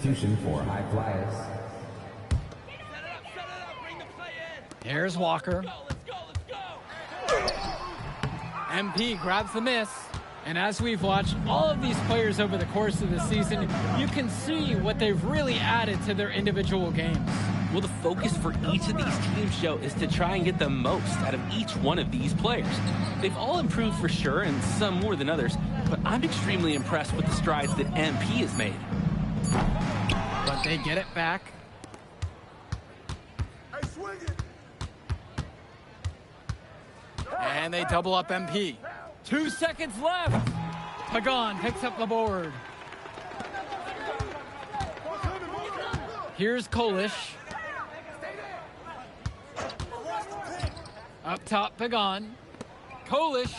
Substitution for High Flyers. Here's Walker. MP grabs the miss. And as we've watched all of these players over the course of the season, you can see what they've really added to their individual games. Well, the focus for each of these teams show is to try and get the most out of each one of these players. They've all improved for sure, and some more than others, but I'm extremely impressed with the strides that MP has made. But they get it back. And they double up MP. 2 seconds left. Pagan picks up the board. Here's Kolish. Up top, Pagan. Kolish.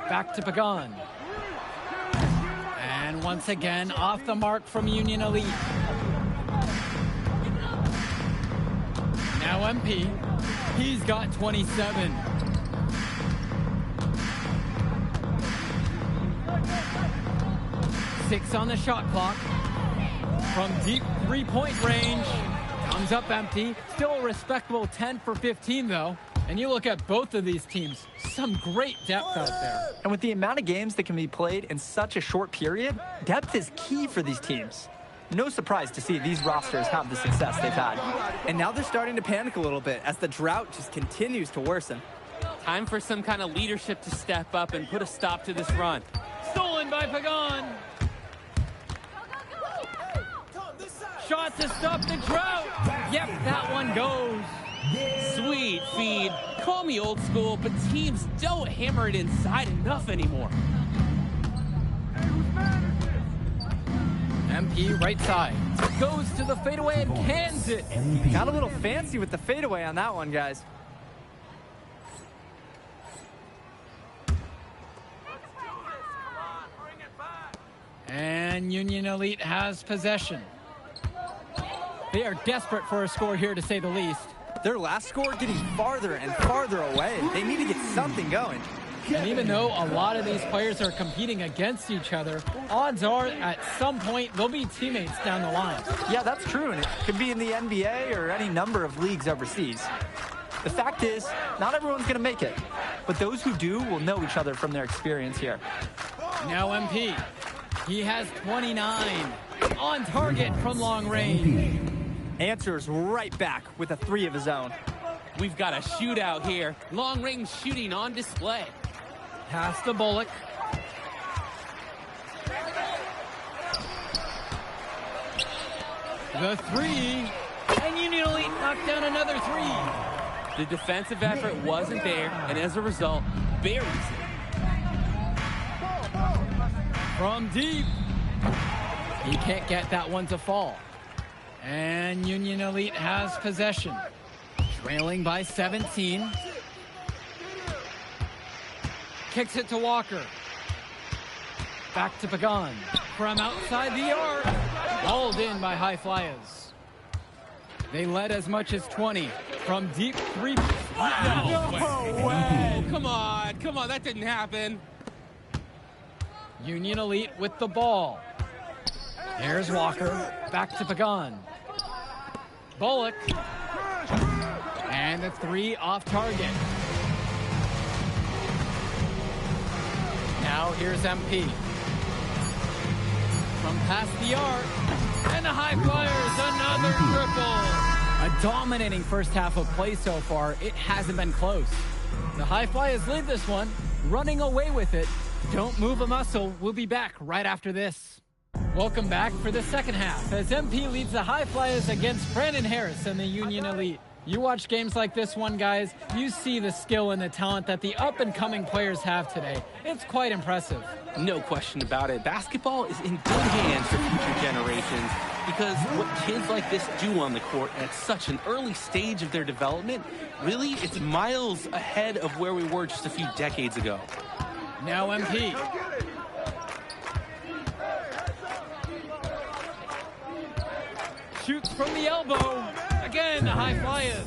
Back to Pagan. And once again, off the mark from Union Elite. Now MP. He's got 27. Six on the shot clock. From deep three-point range. Comes up empty. Still a respectable 10 for 15, though. And you look at both of these teams, some great depth out there. And with the amount of games that can be played in such a short period, depth is key for these teams. No surprise to see these rosters have the success they've had. And now they're starting to panic a little bit as the drought just continues to worsen. Time for some kind of leadership to step up and put a stop to this run. Stolen by Pagan. Shot to stop the drought. Yep, that one goes. Sweet feed. Call me old school, but teams don't hammer it inside enough anymore. MP right side. Goes to the fadeaway and cans it. Got a little fancy with the fadeaway on that one, guys. And Union Elite has possession. They are desperate for a score here, to say the least. Their last score getting farther and farther away. They need to get something going. And even though a lot of these players are competing against each other, odds are at some point they'll be teammates down the line. Yeah, that's true, and it could be in the NBA or any number of leagues overseas. The fact is, not everyone's going to make it, but those who do will know each other from their experience here. Now MP. He has 29. On target from long range. Answers right back with a 3 of his own. We've got a shootout here. Long-range shooting on display. Pass to Bullock. The 3. And Union Elite knocked down another 3. The defensive effort wasn't there, and as a result, buries it. From deep. He can't get that one to fall. And Union Elite has possession. Trailing by 17. Kicks it to Walker. Back to Pagan. From outside the arc. Hauled in by High Flyers. They led as much as 20. From deep 3. No way. Come on, that didn't happen. Union Elite with the ball. Here's Walker. Back to Pagan. Bullock. And the 3 off target. Now here's MP. From past the arc. And the High Flyers, another triple. A dominating first half of play so far. It hasn't been close. The High Flyers lead this one, running away with it. Don't move a muscle. We'll be back right after this. Welcome back for the second half as MP leads the High Flyers against Brandon Harris and the Union Elite. You watch games like this one, guys, you see the skill and the talent that the up-and-coming players have today. It's quite impressive. No question about it. Basketball is in good hands for future generations because what kids like this do on the court at such an early stage of their development, really, it's miles ahead of where we were just a few decades ago. Now MP. Shoots from the elbow. Again, the High Flyers.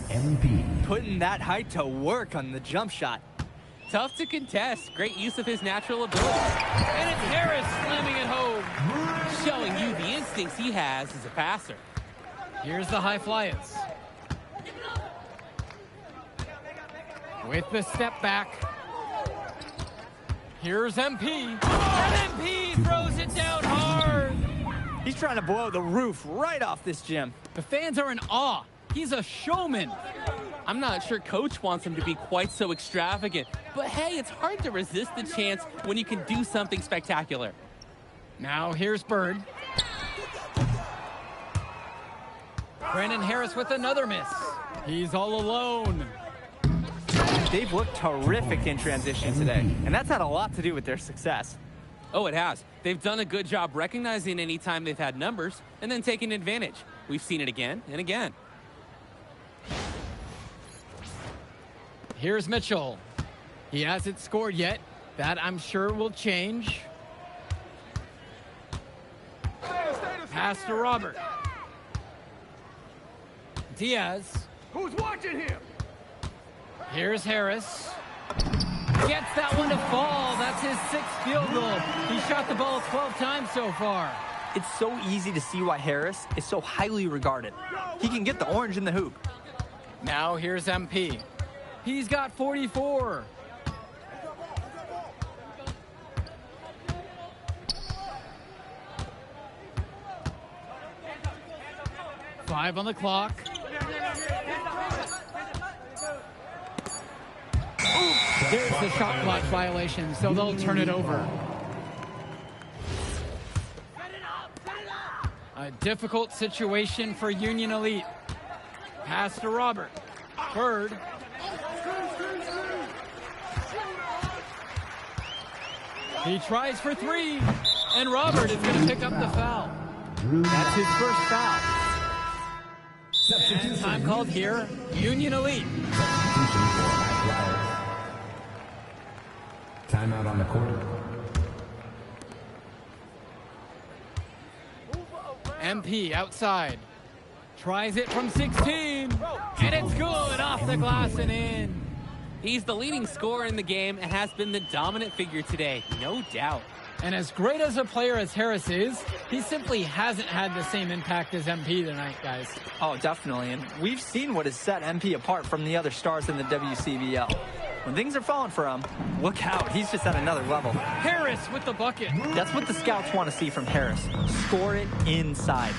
Putting that height to work on the jump shot. tough to contest. Great use of his natural ability. And it's Harris slamming it home, showing you the instincts he has as a passer. Here's the High Flyers. With the step back. Here's MP. And MP throws it down hard. He's trying to blow the roof right off this gym. The fans are in awe. He's a showman. I'm not sure Coach wants him to be quite so extravagant, but hey, it's hard to resist the chance when you can do something spectacular. Now here's Bird. Brandon Harris with another miss. He's all alone. They've looked terrific in transition today, and that's had a lot to do with their success. Oh, it has. They've done a good job recognizing any time they've had numbers and then taking advantage. We've seen it again and again. Here's Mitchell. He hasn't scored yet. That, I'm sure, will change. Pass to Robert. Diaz. Who's watching him? Here's Harris. Gets that one to fall. That's his 6th field goal. He shot the ball 12 times so far. It's so easy to see why Harris is so highly regarded. He can get the orange in the hoop. Now here's MP. He's got 44. Five on the clock. There's the shot clock violation, so they'll turn it over. A difficult situation for Union Elite. Pass to Robert. Bird. He tries for 3, and Robert is going to pick up the foul. That's his first foul. And time called here, Union Elite. Timeout on the court. MP outside. Tries it from 16, and it's good off the glass and in. He's the leading scorer in the game and has been the dominant figure today, no doubt. And as great as a player as Harris is, he simply hasn't had the same impact as MP tonight, guys. Oh, definitely. And we've seen what has set MP apart from the other stars in the WCBL. When things are falling for him, look out. He's just at another level. Harris with the bucket. That's what the scouts want to see from Harris. Score it inside.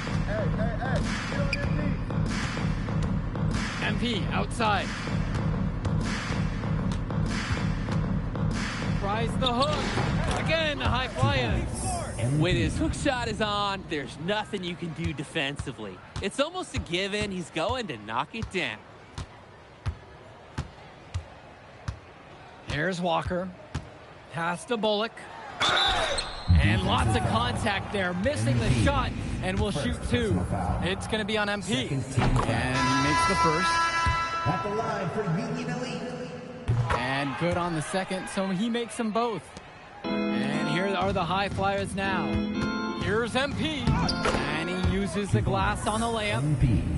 MP outside. Tries the hook. Again, the High Flyers. When his hook shot is on, there's nothing you can do defensively. It's almost a given. He's going to knock it down. Here's Walker. Pass to Bullock. And lots of contact there. Missing the shot, and will shoot 2. It's going to be on MP. And he makes the first. At the line for Union Elite. And good on the second, so he makes them both. And here are the High Flyers now. Here's MP. And he uses the glass on the layup.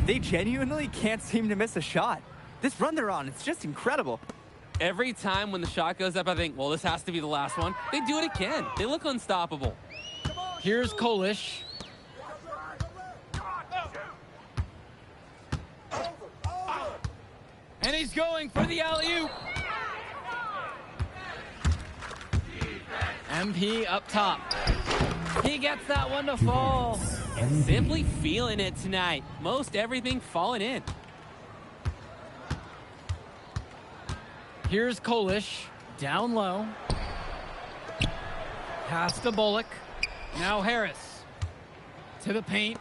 They genuinely can't seem to miss a shot. This run they're on, it's just incredible. Every time when the shot goes up, I think, well, this has to be the last one. They do it again. They look unstoppable. Here's Kolish. And he's going for the alley-oop. MP up top. He gets that one to fall. Simply feeling it tonight. Most everything falling in. Here's Kolish, down low. Pass to Bullock. Now Harris. To the paint.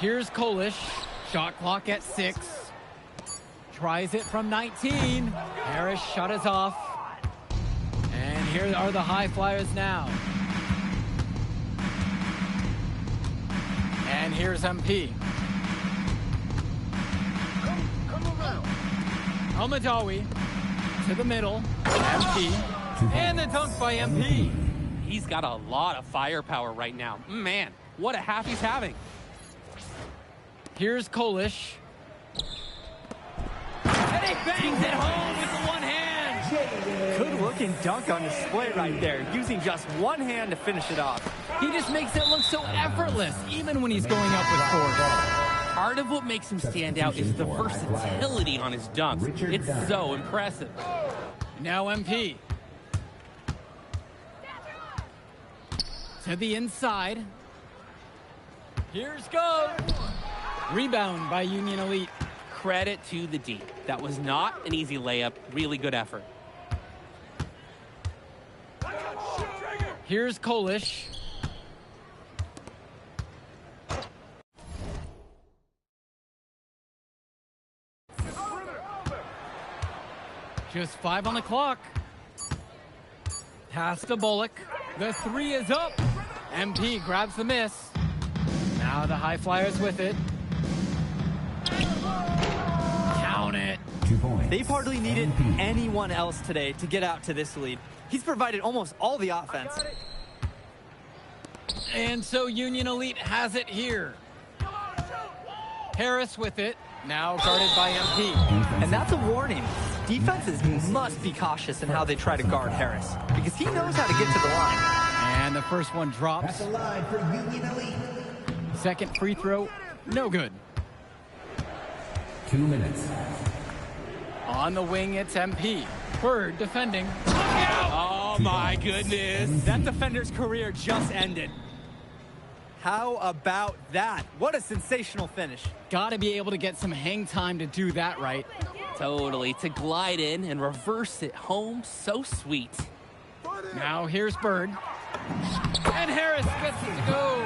Here's Kolish. Shot clock at 6. Tries it from 19. Harris shot is off. And here are the High Flyers now. And here's MP. Almadawi to the middle. MP. And the dunk by MP. He's got a lot of firepower right now. Man, what a half he's having. Here's Kolish. And he bangs it home with the one hand. Good looking dunk on display right there, using just one hand to finish it off. He just makes it look so effortless, even when he's going up with force. Part of what makes him stand out is the versatility on his dunks. It's so impressive. Now MP. To the inside. Here's go. Rebound by Union Elite. Credit to the D. That was not an easy layup. Really good effort. Here's Kolish. Just 5 on the clock. Pass to Bullock. The 3 is up. MP grabs the miss. Now the High Flyers with it. Count it. 2 points. They've hardly needed MP. anyone else today to get out to this lead. He's provided almost all the offense. And so Union Elite has it here. Harris with it. Now guarded by MP. And that's a warning. Defenses must be cautious in how they try to guard Harris, because he knows how to get to the line. And the first one At drops. the line for Union Elite. Second free throw, no good. 2 minutes. On the wing, it's MP. Bird defending. Oh my goodness. That defender's career just ended. How about that? What a sensational finish. Got to be able to get some hang time to do that right. Totally. To glide in and reverse it home, so sweet. Now here's Bird. And Harris gets it to go.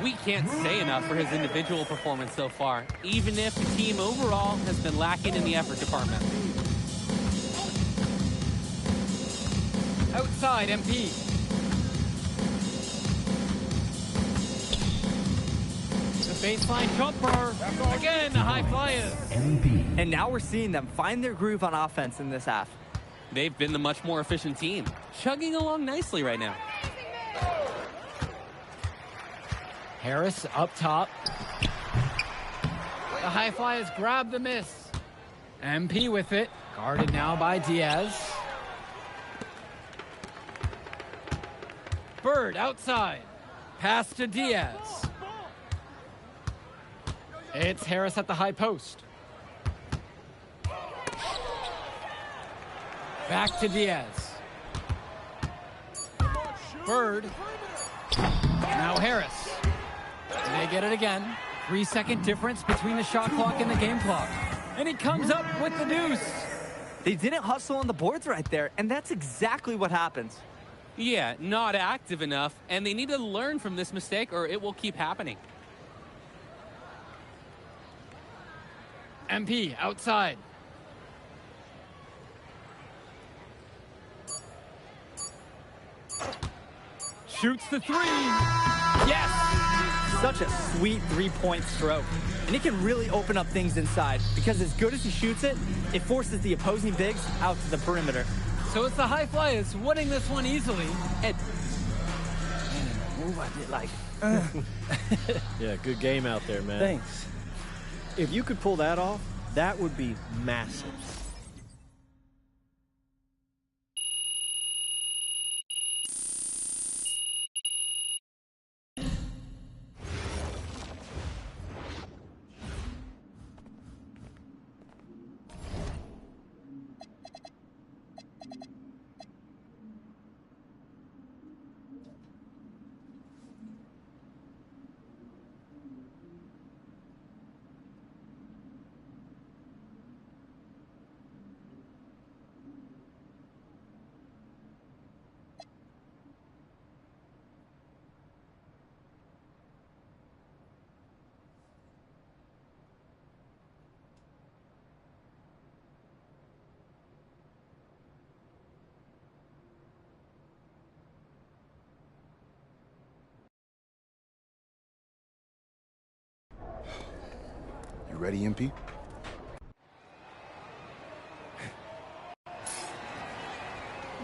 We can't say enough for his individual performance so far, even if the team overall has been lacking in the effort department. Outside, MP. The baseline jumper. Again, the High Flyers. MP. And now we're seeing them find their groove on offense in this half. They've been the much more efficient team, chugging along nicely right now. Harris up top. The High Flyers grab the miss. MP with it. Guarded now by Diaz. Bird outside. Pass to Diaz. It's Harris at the high post. Back to Diaz. Bird. Now Harris. They get it again. 3-second difference between the shot clock and the game clock. And he comes up with the deuce. They didn't hustle on the boards right there, and that's exactly what happens. Yeah, not active enough, and they need to learn from this mistake or it will keep happening. MP outside. Shoots the 3. Yes! Such a sweet three-point stroke. And it can really open up things inside, because as good as he shoots it, it forces the opposing bigs out to the perimeter. So it's the High Flyers winning this one easily. And Move I did like. Yeah, good game out there, man. Thanks. If you could pull that off, that would be massive. You ready, MP?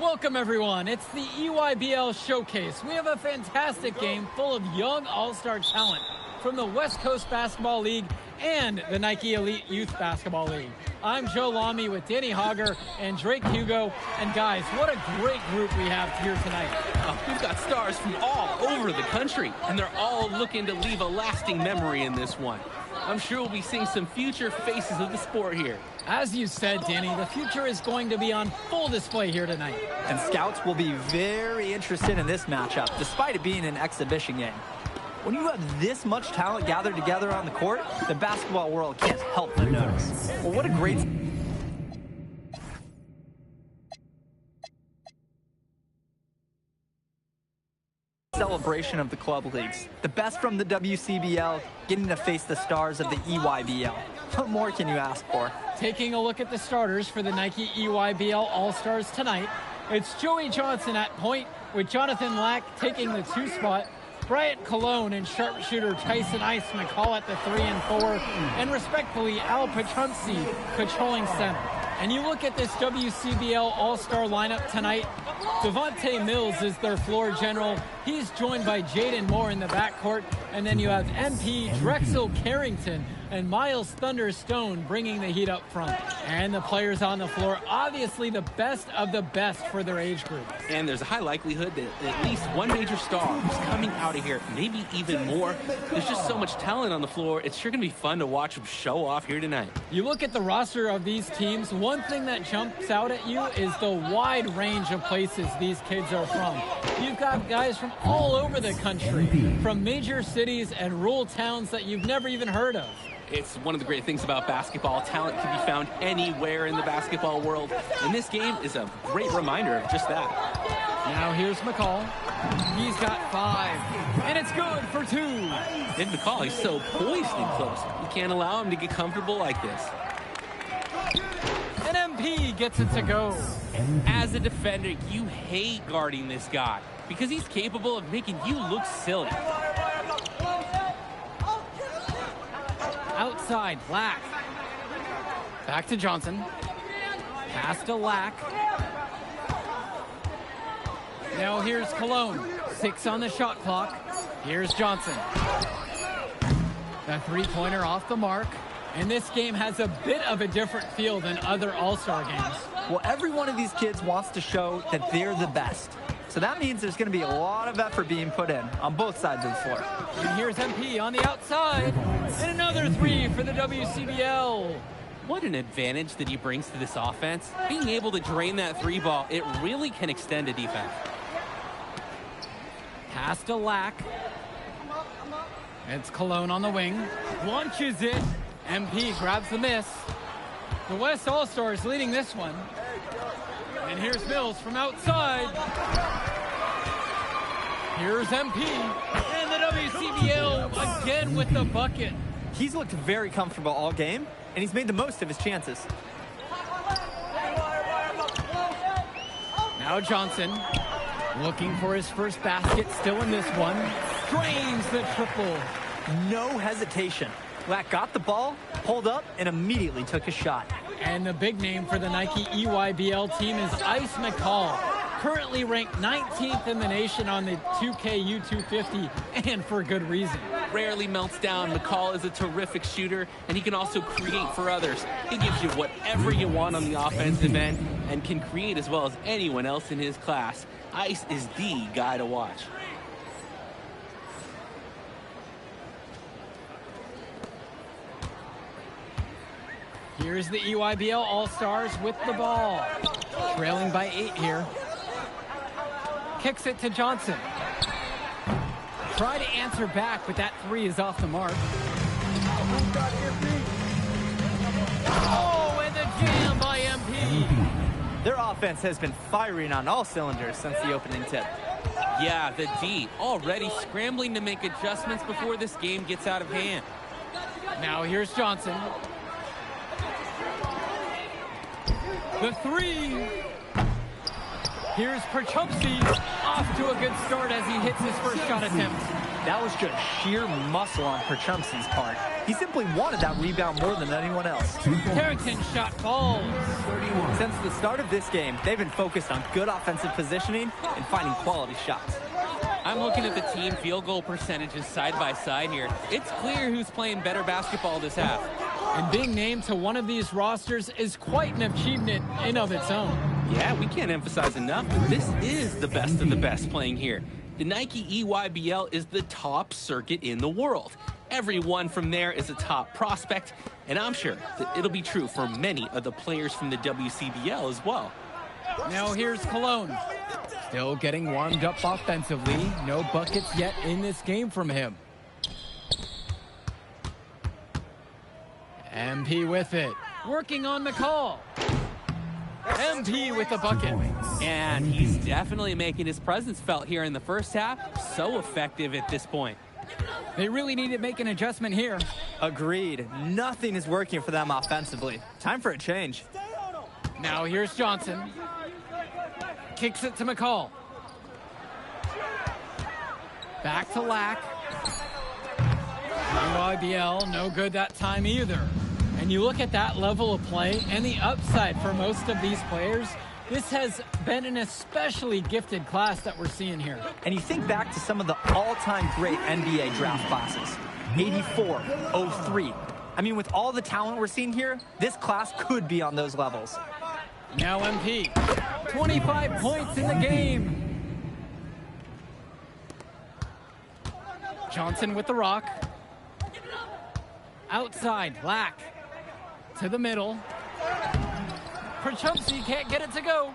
Welcome, everyone. It's the EYBL Showcase. We have a fantastic game full of young all-star talent from the West Coast Basketball League and the Nike Elite Youth Basketball League. I'm Joe Lamy with Danny Hogger and Drake Hugo. And guys, what a great group we have here tonight. We've got stars from all over the country, and they're all looking to leave a lasting memory in this one. I'm sure we'll be seeing some future faces of the sport here. As you said, Danny, the future is going to be on full display here tonight. And scouts will be very interested in this matchup, despite it being an exhibition game. When you have this much talent gathered together on the court, the basketball world can't help but notice. Well, what a great... celebration of the club leagues. The best from the WCBL getting to face the stars of the EYBL. What more can you ask for? Taking a look at the starters for the Nike EYBL All-Stars tonight, it's Joey Johnson at point with Jonathan Lack taking the 2 spot, Bryant Cologne and sharpshooter Tyson Ice McCall at the 3 and 4, and respectfully Al Petrunci patrolling center. And you look at this WCBL All-Star lineup tonight, Devontae Mills is their floor general. He's joined by Jaden Moore in the backcourt. And then you have MP Drexel Carrington and Miles Thunderstone bringing the heat up front. And the players on the floor, obviously the best of the best for their age group. And there's a high likelihood that at least one major star is coming out of here, maybe even more. There's just so much talent on the floor. It's sure going to be fun to watch them show off here tonight. You look at the roster of these teams, one thing that jumps out at you is the wide range of places these kids are from. You've got guys from all over the country, from major cities and rural towns that you've never even heard of. It's one of the great things about basketball. Talent can be found anywhere in the basketball world, and this game is a great reminder of just that. Now here's McCall. He's got 5, and it's good for 2. Nick McCall, he's so poised and close. You can't allow him to get comfortable like this. And MP gets it to go. As a defender, you hate guarding this guy because he's capable of making you look silly. Outside, Lack. Back to Johnson. Pass to Lack. Now here's Cologne. 6 on the shot clock. Here's Johnson. The 3-pointer off the mark. And this game has a bit of a different feel than other All-Star games. Well, every one of these kids wants to show that they're the best. So that means there's going to be a lot of effort being put in on both sides of the floor. And here's MP on the outside. And another 3 for the WCBL. What an advantage that he brings to this offense. Being able to drain that 3 ball, it really can extend a defense. Pass to Lack. It's Cologne on the wing. Launches it. MP grabs the miss. The West All-Stars leading this one. And here's Mills from outside. Here's MP. And the WCBL again with the bucket. He's looked very comfortable all game, and he's made the most of his chances. Now Johnson looking for his first basket, still in this one. Drains the triple. No hesitation. Lack got the ball, pulled up, and immediately took a shot. And the big name for the Nike EYBL team is Ice McCall, currently ranked 19th in the nation on the 2K U250, and for good reason. Rarely melts down. McCall is a terrific shooter, and he can also create for others. He gives you whatever you want on the offensive end and can create as well as anyone else in his class. Ice is the guy to watch. Here's the EYBL All-Stars with the ball. Trailing by 8 here. Kicks it to Johnson. Try to answer back, but that 3 is off the mark. Oh, and the jam by MP. Their offense has been firing on all cylinders since the opening tip. Yeah, the D already scrambling to make adjustments before this game gets out of hand. Now here's Johnson. The 3. Here's Perchupsi, off to a good start as he hits his first shot attempt. That was just sheer muscle on Perchupsi's part. He simply wanted that rebound more than anyone else. Carrington shot falls. Since the start of this game, they've been focused on good offensive positioning and finding quality shots. I'm looking at the team field goal percentages side by side here. It's clear who's playing better basketball this half. And being named to one of these rosters is quite an achievement in of its own. Yeah, we can't emphasize enough that this is the best of the best playing here. The Nike EYBL is the top circuit in the world. Everyone from there is a top prospect, and I'm sure that it'll be true for many of the players from the WCBL as well. Now here's Cologne. Still getting warmed up offensively. No buckets yet in this game from him. MP with it. Working on McCall. MP with the bucket. And he's definitely making his presence felt here in the first half. So effective at this point. They really need to make an adjustment here. Agreed. Nothing is working for them offensively. Time for a change. Now here's Johnson. Kicks it to McCall. Back to Lack. UIBL, no good that time either. And you look at that level of play and the upside for most of these players, this has been an especially gifted class that we're seeing here. And you think back to some of the all-time great NBA draft classes. 84, 03. I mean, with all the talent we're seeing here, this class could be on those levels. Now MP, 25 points in the game. Johnson with the rock. Outside, Lack. To the middle. Prochumsky can't get it to go.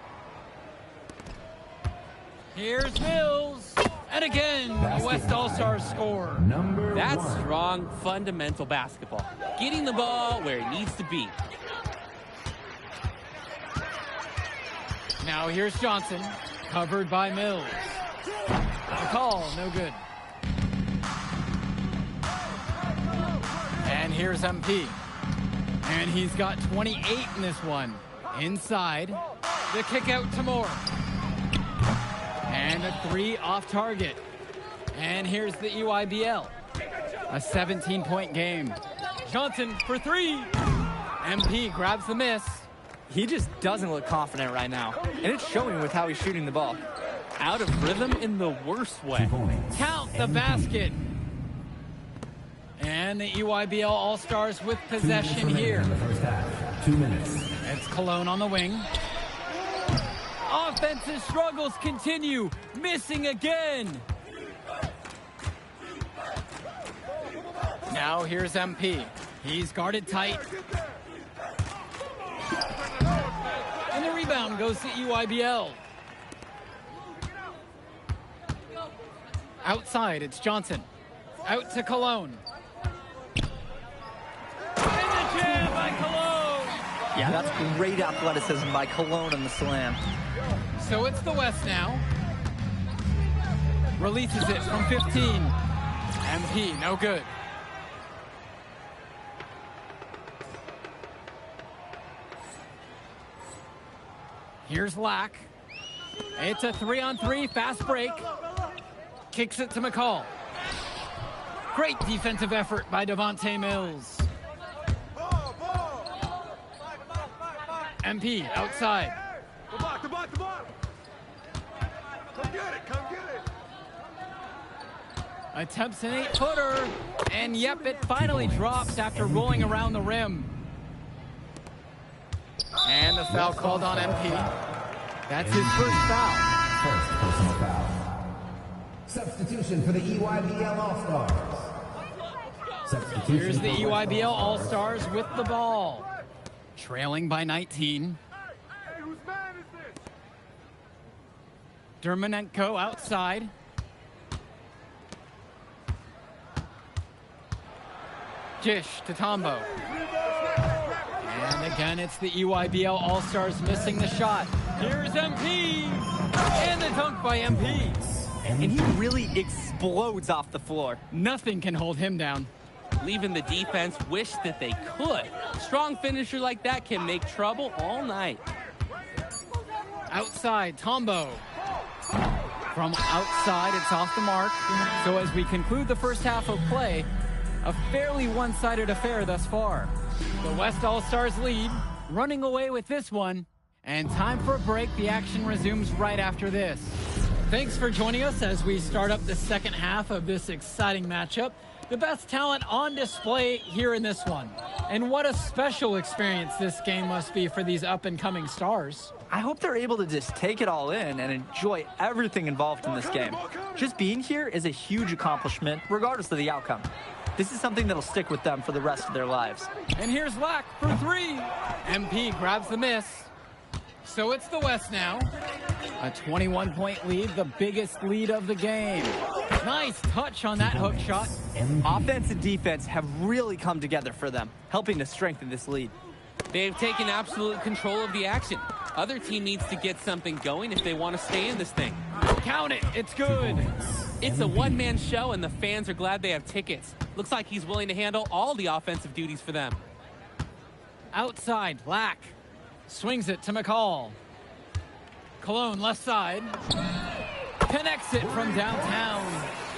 Here's Mills. And again, the West All-Stars score. That's strong, fundamental basketball. Getting the ball where it needs to be. Now here's Johnson, covered by Mills. The call, no good. And here's MP. And he's got 28 in this one. Inside, the kick out to Moore. And a 3 off target. And here's the EYBL. A 17-point game. Johnson for 3. MP grabs the miss. He just doesn't look confident right now. And it's showing with how he's shooting the ball. Out of rhythm in the worst way. Count the basket. And the EYBL All-Stars with possession here. 2 minutes. It's Cologne on the wing. Offensive struggles continue. Missing again. Now here's MP. He's guarded tight. And the rebound goes to EYBL. Outside, it's Johnson. Out to Cologne. And the jam by Cologne. Yeah, that's great athleticism by Cologne in the slam. So it's the West now. Releases it from 15. MP, no good. Here's Lack. It's a 3-on-3 fast break. Kicks it to McCall. Great defensive effort by Devontae Mills. MP outside. Come get it. Attempts an 8-footer. And yep, it finally drops after rolling around the rim. And the foul called on MP. That's his first foul. First personal foul. Substitution for the EYBL All-Stars. Substitution. Here's the EYBL All-Stars with the ball. Trailing by 19. Hey, whose man is this? Dermonenko outside. Jish to Tombo. And again, it's the EYBL All-Stars missing the shot. Here's MP. And the dunk by MP. And he really explodes off the floor. Nothing can hold him down. Leaving the defense wish that they could. Strong finisher like that can make trouble all night. Outside, Tombo. From outside, it's off the mark. So as we conclude the first half of play, a fairly one-sided affair thus far. The West All-Stars lead, running away with this one. And time for a break. The action resumes right after this. Thanks for joining us as we start up the second half of this exciting matchup. The best talent on display here in this one. And what a special experience this game must be for these up-and-coming stars. I hope they're able to just take it all in and enjoy everything involved in this game. Just being here is a huge accomplishment, regardless of the outcome. This is something that'll stick with them for the rest of their lives. And here's Lack for three. MP grabs the miss. So it's the West now. A 21-point lead, the biggest lead of the game. Nice touch on that hook shot. Offense and defense have really come together for them, helping to strengthen this lead. They've taken absolute control of the action. Other team needs to get something going if they want to stay in this thing. Count it, it's good. It's a one-man show, and the fans are glad they have tickets. Looks like he's willing to handle all the offensive duties for them. Outside, Lack. Swings it to McCall. Cologne left side. Connects it from downtown.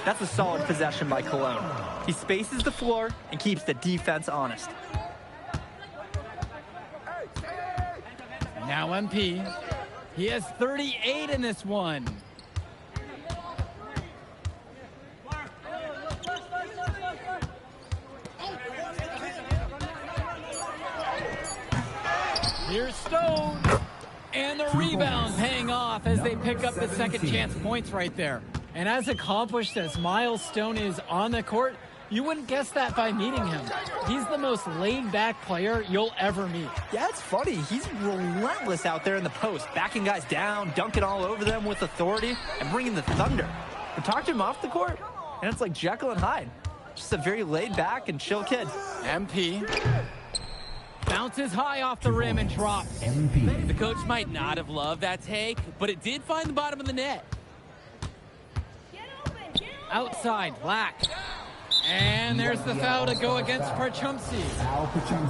That's a solid possession by Cologne. He spaces the floor and keeps the defense honest. Now MP. He has 38 in this one. Here's Stone. And the rebound paying off as they pick up the second chance points right there. And as accomplished as Miles Stone is on the court, you wouldn't guess that by meeting him. He's the most laid-back player you'll ever meet. Yeah, it's funny. He's relentless out there in the post, backing guys down, dunking all over them with authority, and bringing the thunder. But talk to him off the court, and it's like Jekyll and Hyde. Just a very laid-back and chill kid. MP bounces high off the rim and drops. The coach might not have loved that take, but it did find the bottom of the net. Outside, Lack. And there's the foul to go against Parchumsi.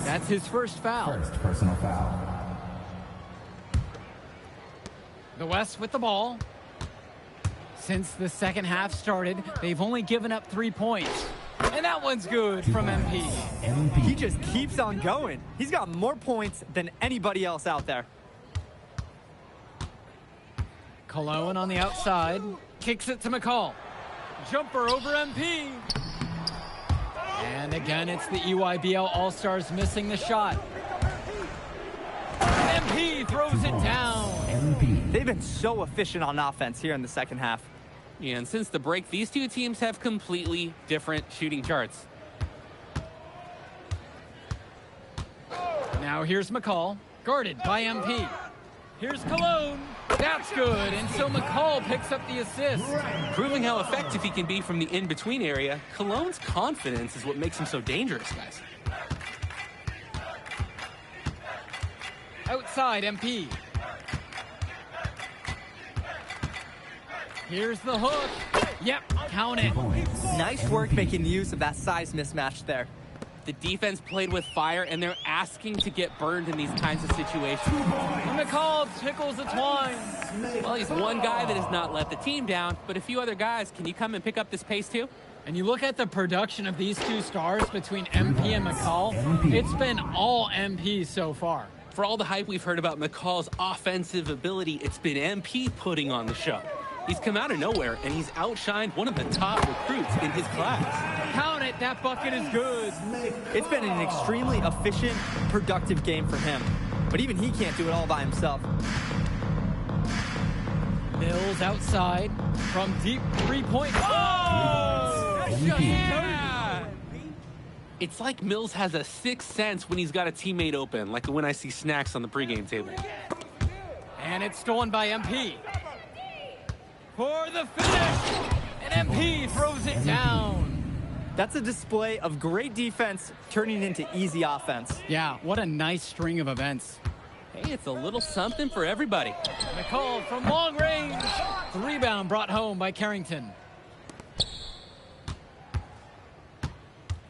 That's his first foul. First personal foul. The West with the ball. Since the second half started, they've only given up 3 points. And that one's good from MP. He just keeps on going. He's got more points than anybody else out there. Cologne on the outside. Kicks it to McCall. Jumper over MP. And again, it's the EYBL All-Stars missing the shot. And MP throws it down. They've been so efficient on offense here in the second half. Yeah, and since the break, these two teams have completely different shooting charts. Now here's McCall, guarded by MP. Here's Cologne. That's good, and so McCall picks up the assist. Proving how effective he can be from the in-between area, Cologne's confidence is what makes him so dangerous, guys. Outside, MP. Here's the hook. Yep, count it. Nice work making use of that size mismatch there. The defense played with fire, and they're asking to get burned in these kinds of situations. And McCall tickles the twine. Well, he's one guy that has not let the team down, but a few other guys. Can you come and pick up this pace too? And you look at the production of these two stars between MP and McCall, it's been all MP so far. For all the hype we've heard about McCall's offensive ability, it's been MP putting on the show. He's come out of nowhere, and he's outshined one of the top recruits in his class. Count it, that bucket is good. It's been an extremely efficient, productive game for him. But even he can't do it all by himself. Mills outside from deep three-point. Oh! Yeah! It's like Mills has a sixth sense when he's got a teammate open, like when I see snacks on the pregame table. And it's stolen by MP. For the finish, and MP throws it down. That's a display of great defense turning into easy offense. Yeah, what a nice string of events. Hey, it's a little something for everybody. McCall from long range. The rebound brought home by Carrington.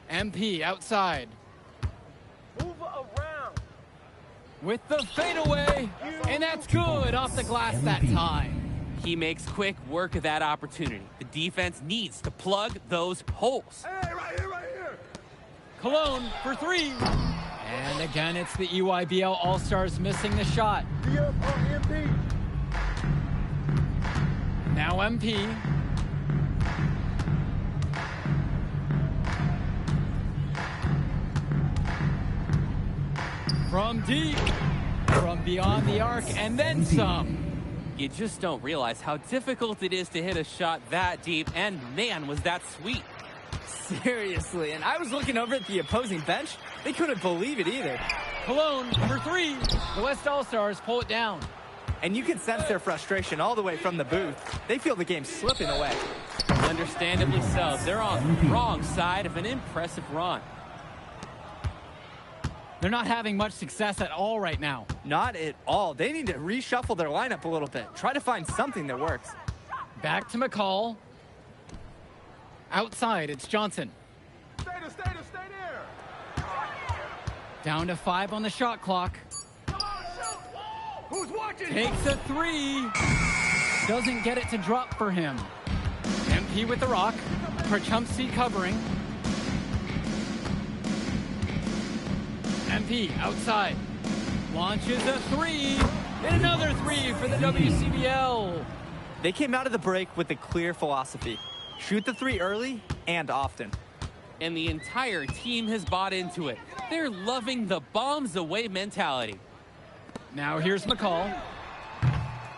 MP outside. Move around. With the fadeaway, and that's good off the glass that time. He makes quick work of that opportunity. The defense needs to plug those holes. Hey, right here, right here. Cologne for three. And again, it's the EYBL All-Stars missing the shot. Be up on MP. Now MP. From deep, from beyond the arc, and then some. You just don't realize how difficult it is to hit a shot that deep, and man, was that sweet. Seriously, and I was looking over at the opposing bench. They couldn't believe it either. Cologne for three. The West All-Stars pull it down. And you can sense their frustration all the way from the booth. They feel the game slipping away. Understandably so. They're on the wrong side of an impressive run. They're not having much success at all right now. Not at all. They need to reshuffle their lineup a little bit. Try to find something that works. Back to McCall. Outside, it's Johnson. Stay there. Down to 5 on the shot clock. Who's watching? Takes a 3. Doesn't get it to drop for him. MP with the rock. Perchumsky covering. MP outside. Launches a 3. And another 3 for the WCBL. They came out of the break with a clear philosophy. Shoot the 3 early and often. And the entire team has bought into it. They're loving the bombs away mentality. Now here's McCall.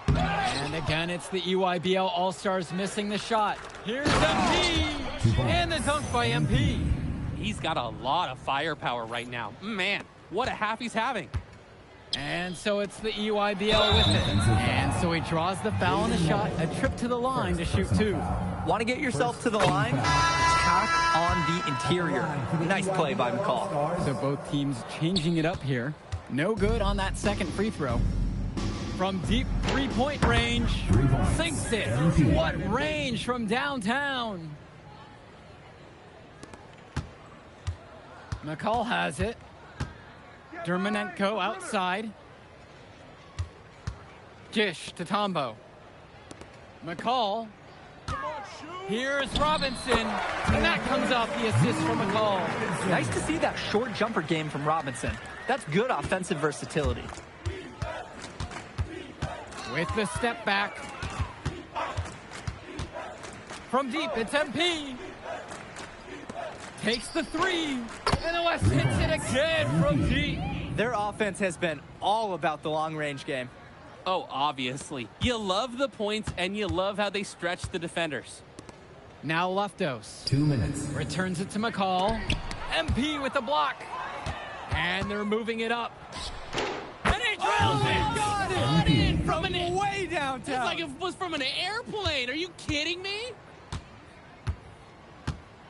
And again, it's the EYBL All-Stars missing the shot. Here's MP. And the dunk by MP. He's got a lot of firepower right now. Man, what a half he's having. And so it's the EYBL with it. And so he draws the foul on the shot, a trip to the line to shoot 2. Want to get yourself to the line? Tack on the interior. Nice play by McCall. So both teams changing it up here. No good on that second free throw. From deep three-point range, sinks it. What range from downtown. McCall has it. Dermanenko outside. Gish to Tombo. McCall. Here's Robinson. And that comes off the assist from McCall. Nice to see that short jumper game from Robinson. That's good offensive versatility. With the step back. From deep, it's MP. Takes the 3. And the West hits it again from deep. Their offense has been all about the long-range game. Oh, obviously. You love the points, and you love how they stretch the defenders. Now Leftos. 2 minutes. Returns it to McCall. MP with the block. And they're moving it up. And he drills it! Got it! In from an Way downtown. It's like it was from an airplane. Are you kidding me?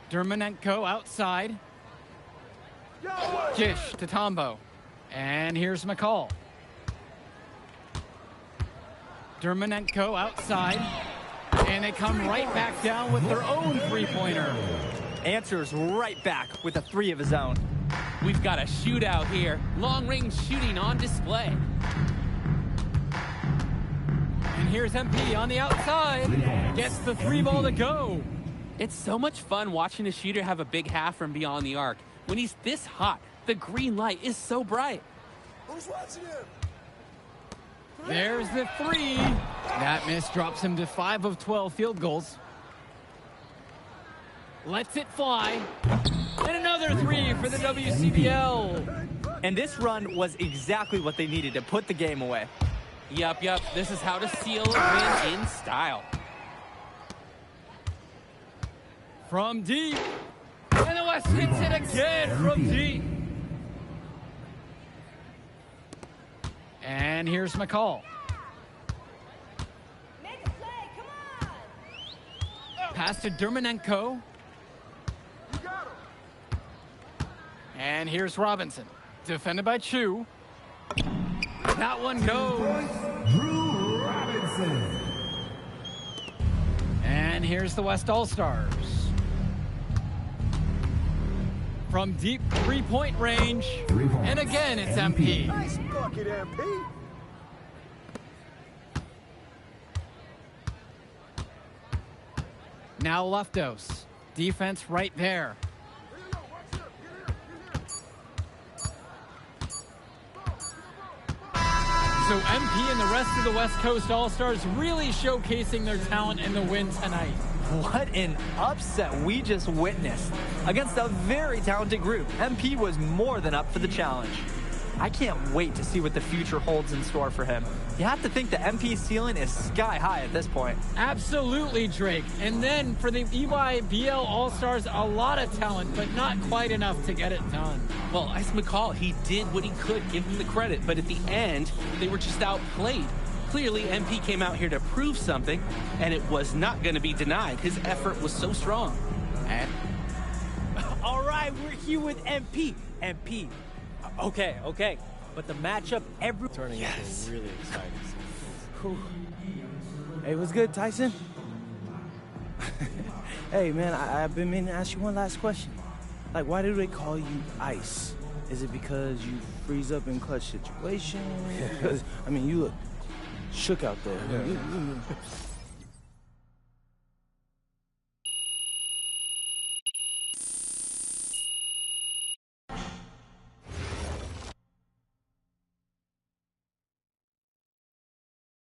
Dermanenko outside. Gish to Tombo. And here's McCall. Dermanenko outside. And they come right back down with their own three-pointer. Answers right back with a 3 of his own. We've got a shootout here. Long-range shooting on display. And here's MP on the outside. Gets the 3 ball to go. It's so much fun watching a shooter have a big half from beyond the arc. When he's this hot, the green light is so bright. Who's watching him? There's the 3. That miss drops him to 5 of 12 field goals. Lets it fly. And another 3 for the WCBL. And this run was exactly what they needed to put the game away. Yup. This is how to seal a win in style. From deep. And the West hits it again from deep. And here's McCall. Make a play, come on! Pass to Dermanenko. And here's Robinson. Defended by Chu. That one goes. Drew Robinson. And here's the West All-Stars. From deep three-point range. 3 points. And again, it's MP. Nice bucket, MP. Now Leftos. Defense right there. So MP and the rest of the West Coast All-Stars really showcasing their talent in the win tonight. What an upset we just witnessed. Against a very talented group, MP was more than up for the challenge. I can't wait to see what the future holds in store for him. You have to think the MP ceiling is sky high at this point. Absolutely, Drake. And then for the EYBL All-Stars, a lot of talent, but not quite enough to get it done. Well, Ice McCall, he did what he could, give him the credit, but at the end, they were just outplayed. Clearly, MP came out here to prove something, and it was not going to be denied. His effort was so strong. And all right, we're here with MP. MP. Okay. But the matchup, Turning into really exciting. Whew. Hey, what's good, Tyson? Hey, man, I've been meaning to ask you one last question. Like, why do they call you Ice? Is it because you freeze up in clutch situations? Because, I mean, you look shook out there. Yeah.